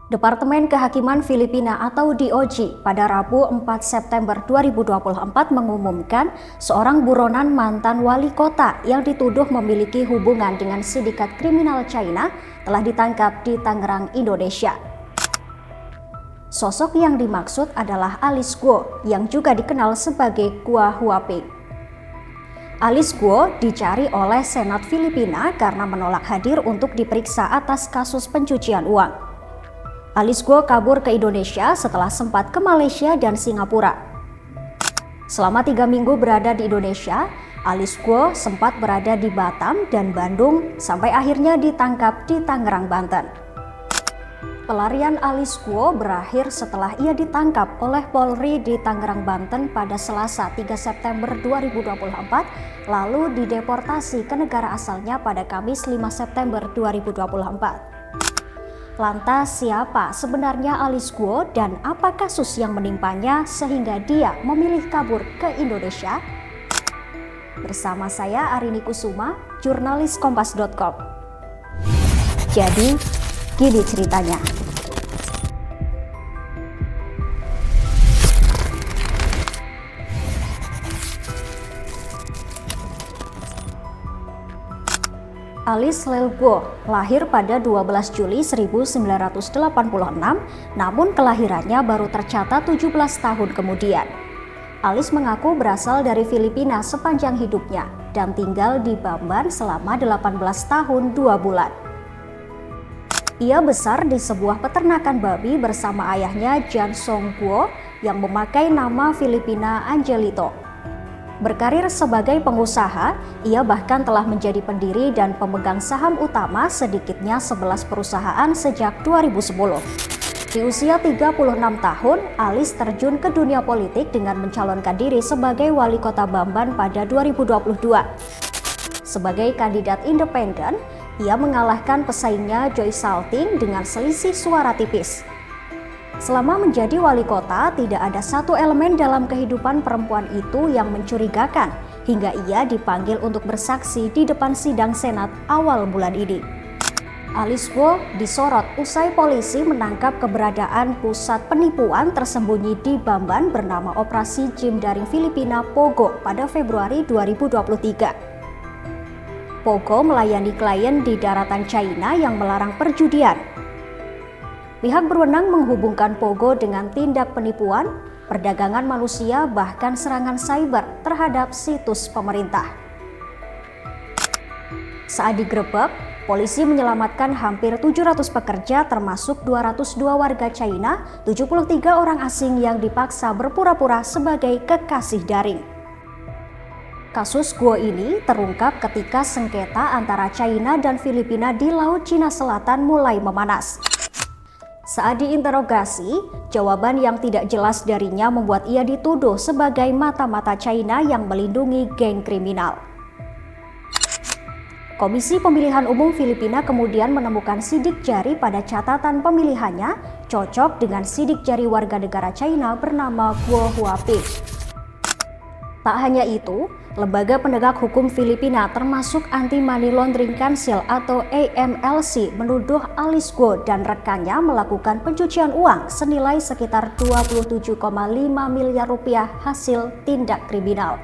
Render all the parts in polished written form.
Departemen Kehakiman Filipina atau DOJ pada Rabu 4 September 2024 mengumumkan seorang buronan mantan wali kota yang dituduh memiliki hubungan dengan sindikat kriminal China telah ditangkap di Tangerang, Indonesia. Sosok yang dimaksud adalah Alice Guo yang juga dikenal sebagai Gua Huaping. Alice Guo dicari oleh Senat Filipina karena menolak hadir untuk diperiksa atas kasus pencucian uang. Alice Guo kabur ke Indonesia setelah sempat ke Malaysia dan Singapura. Selama 3 minggu berada di Indonesia, Alice Guo sempat berada di Batam dan Bandung sampai akhirnya ditangkap di Tangerang, Banten. Pelarian Alice Guo berakhir setelah ia ditangkap oleh Polri di Tangerang, Banten pada Selasa 3 September 2024, lalu dideportasi ke negara asalnya pada Kamis 5 September 2024. Lantas siapa sebenarnya Alice Guo dan apa kasus yang menimpanya sehingga dia memilih kabur ke Indonesia? Bersama saya Arini Kusuma, jurnalis Kompas.com. Jadi, gini ceritanya. Alice Lel Guo lahir pada 12 Juli 1986, namun kelahirannya baru tercatat 17 tahun kemudian. Alice mengaku berasal dari Filipina sepanjang hidupnya dan tinggal di Bamban selama 18 tahun 2 bulan. Ia besar di sebuah peternakan babi bersama ayahnya Jan Song Guo yang memakai nama Filipina Angelito. Berkarir sebagai pengusaha, ia bahkan telah menjadi pendiri dan pemegang saham utama sedikitnya 11 perusahaan sejak 2010. Di usia 36 tahun, Alice terjun ke dunia politik dengan mencalonkan diri sebagai wali kota Bamban pada 2022. Sebagai kandidat independen, ia mengalahkan pesaingnya Joy Salting dengan selisih suara tipis. Selama menjadi wali kota, tidak ada satu elemen dalam kehidupan perempuan itu yang mencurigakan, hingga ia dipanggil untuk bersaksi di depan sidang Senat awal bulan ini. Alice Guo disorot usai polisi menangkap keberadaan pusat penipuan tersembunyi di Bamban bernama Operasi Jim Daring Filipina Pogo pada Februari 2023. Pogo melayani klien di daratan China yang melarang perjudian. Pihak berwenang menghubungkan Pogo dengan tindak penipuan, perdagangan manusia, bahkan serangan cyber terhadap situs pemerintah. Saat digerebek, polisi menyelamatkan hampir 700 pekerja termasuk 202 warga China, 73 orang asing yang dipaksa berpura-pura sebagai kekasih daring. Kasus Guo ini terungkap ketika sengketa antara China dan Filipina di Laut Cina Selatan mulai memanas. Saat diinterogasi, jawaban yang tidak jelas darinya membuat ia dituduh sebagai mata-mata China yang melindungi geng kriminal. Komisi Pemilihan Umum Filipina kemudian menemukan sidik jari pada catatan pemilihannya cocok dengan sidik jari warga negara China bernama Gua Huaping. Tak hanya itu, Lembaga Penegak Hukum Filipina termasuk Anti-Money Laundering Council atau AMLC menuduh Alice Guo dan rekannya melakukan pencucian uang senilai sekitar 27,5 miliar rupiah hasil tindak kriminal.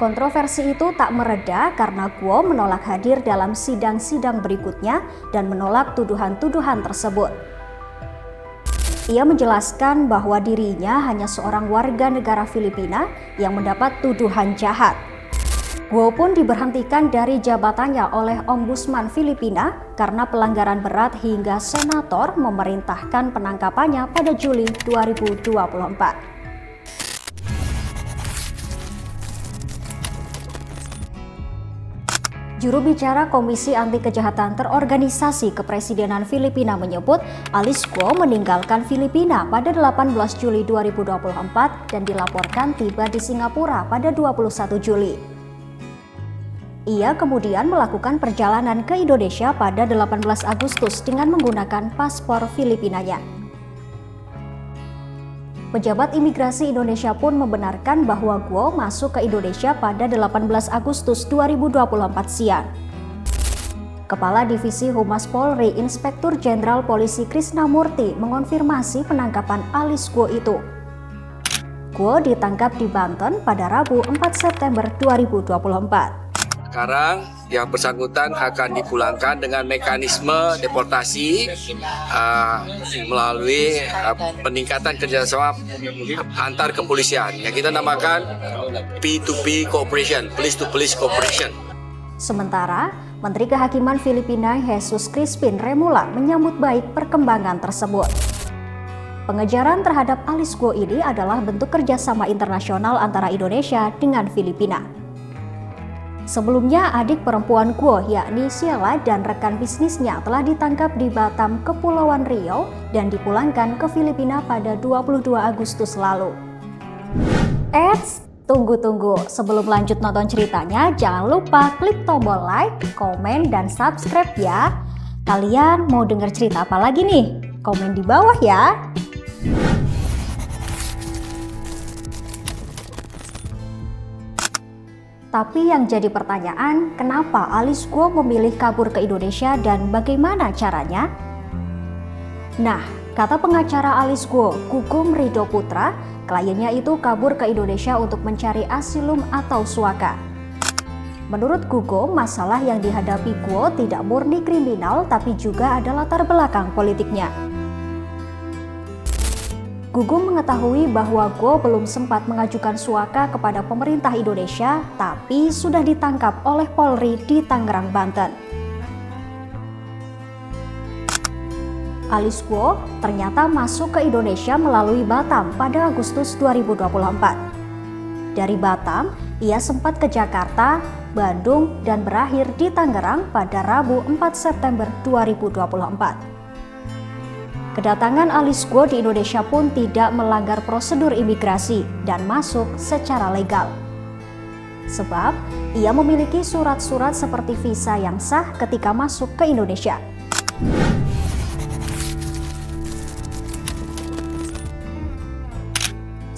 Kontroversi itu tak mereda karena Guo menolak hadir dalam sidang-sidang berikutnya dan menolak tuduhan-tuduhan tersebut. Ia menjelaskan bahwa dirinya hanya seorang warga negara Filipina yang mendapat tuduhan jahat. Guo pun diberhentikan dari jabatannya oleh Ombudsman Filipina karena pelanggaran berat hingga senator memerintahkan penangkapannya pada Juli 2024. Juru bicara Komisi Anti Kejahatan Terorganisasi Kepresidenan Filipina menyebut Alice Guo meninggalkan Filipina pada 18 Juli 2024 dan dilaporkan tiba di Singapura pada 21 Juli. Ia kemudian melakukan perjalanan ke Indonesia pada 18 Agustus dengan menggunakan paspor Filipinanya. Pejabat imigrasi Indonesia pun membenarkan bahwa Guo masuk ke Indonesia pada 18 Agustus 2024 siang. Kepala Divisi Humas Polri Inspektur Jenderal Polisi Krisnamurti mengonfirmasi penangkapan Alice Guo itu. Guo ditangkap di Banten pada Rabu 4 September 2024. Sekarang yang bersangkutan akan dipulangkan dengan mekanisme deportasi melalui peningkatan kerjasama antar kepolisian yang kita namakan P2P Cooperation, Police to Police Cooperation. Sementara, Menteri Kehakiman Filipina Jesus Crispin Remulla menyambut baik perkembangan tersebut. Pengejaran terhadap Alice Guo ini adalah bentuk kerjasama internasional antara Indonesia dengan Filipina. Sebelumnya, adik perempuan Guo yakni Sheila dan rekan bisnisnya telah ditangkap di Batam, Kepulauan Riau dan dipulangkan ke Filipina pada 22 Agustus lalu. Tunggu. Sebelum lanjut nonton ceritanya, jangan lupa klik tombol like, komen, dan subscribe ya. Kalian mau denger cerita apa lagi nih? Komen di bawah ya. Tapi yang jadi pertanyaan, kenapa Alice Guo memilih kabur ke Indonesia dan bagaimana caranya? Nah, kata pengacara Alice Guo, Gugum Ridho Putra, kliennya itu kabur ke Indonesia untuk mencari asilum atau suaka. Menurut Gugum, masalah yang dihadapi Guo tidak murni kriminal tapi juga ada latar belakang politiknya. Gugum mengetahui bahwa Guo belum sempat mengajukan suaka kepada pemerintah Indonesia, tapi sudah ditangkap oleh Polri di Tangerang, Banten. Alice Guo ternyata masuk ke Indonesia melalui Batam pada Agustus 2024. Dari Batam, ia sempat ke Jakarta, Bandung, dan berakhir di Tangerang pada Rabu 4 September 2024. Kedatangan Alice Guo di Indonesia pun tidak melanggar prosedur imigrasi dan masuk secara legal. Sebab, ia memiliki surat-surat seperti visa yang sah ketika masuk ke Indonesia.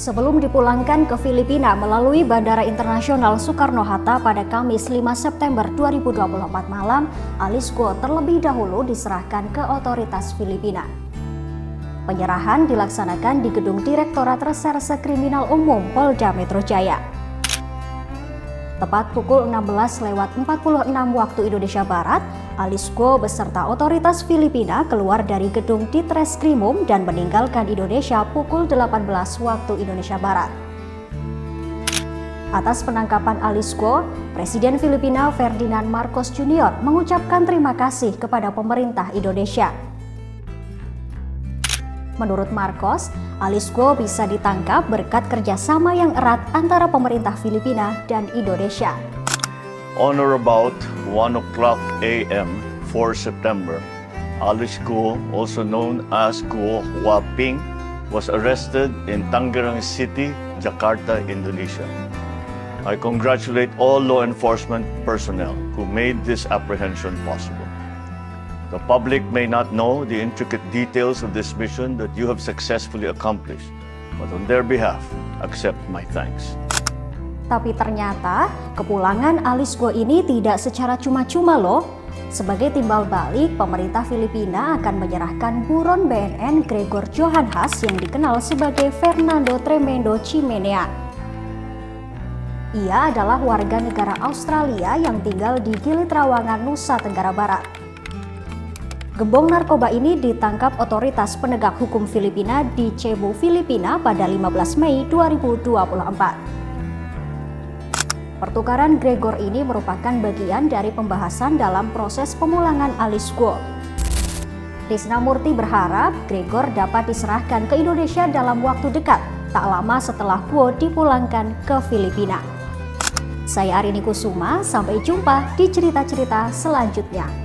Sebelum dipulangkan ke Filipina melalui Bandara Internasional Soekarno-Hatta pada Kamis 5 September 2024 malam, Alice Guo terlebih dahulu diserahkan ke otoritas Filipina. Penyerahan dilaksanakan di Gedung Direktorat Reserse Kriminal Umum Polda Metro Jaya. Tepat pukul 16:46 waktu Indonesia Barat, Alice Guo beserta otoritas Filipina keluar dari gedung Ditreskrimum dan meninggalkan Indonesia pukul 18 waktu Indonesia Barat. Atas penangkapan Alice Guo, Presiden Filipina Ferdinand Marcos Jr. mengucapkan terima kasih kepada pemerintah Indonesia. Menurut Marcos, Alice Guo bisa ditangkap berkat kerjasama yang erat antara pemerintah Filipina dan Indonesia. On or about 1 o'clock a.m. 4 September, Alice Guo, also known as Guo Huaping, was arrested in Tangerang City, Jakarta, Indonesia. I congratulate all law enforcement personnel who made this apprehension possible. The public may not know the intricate details of this mission that you have successfully accomplished, but on their behalf, accept my thanks. Tapi ternyata, kepulangan Alice Guo ini tidak secara cuma-cuma loh. Sebagai timbal balik, pemerintah Filipina akan menyerahkan buron BNN Gregor Johannes yang dikenal sebagai Fernando Tremendo Chimenea. Ia adalah warga negara Australia yang tinggal di Gili Trawangan, Nusa Tenggara Barat. Gembong narkoba ini ditangkap otoritas penegak hukum Filipina di Cebu, Filipina pada 15 Mei 2024. Pertukaran Gregor ini merupakan bagian dari pembahasan dalam proses pemulangan Alice Guo. Krisnamurti berharap Gregor dapat diserahkan ke Indonesia dalam waktu dekat, tak lama setelah Guo dipulangkan ke Filipina. Saya Arini Kusuma, sampai jumpa di cerita-cerita selanjutnya.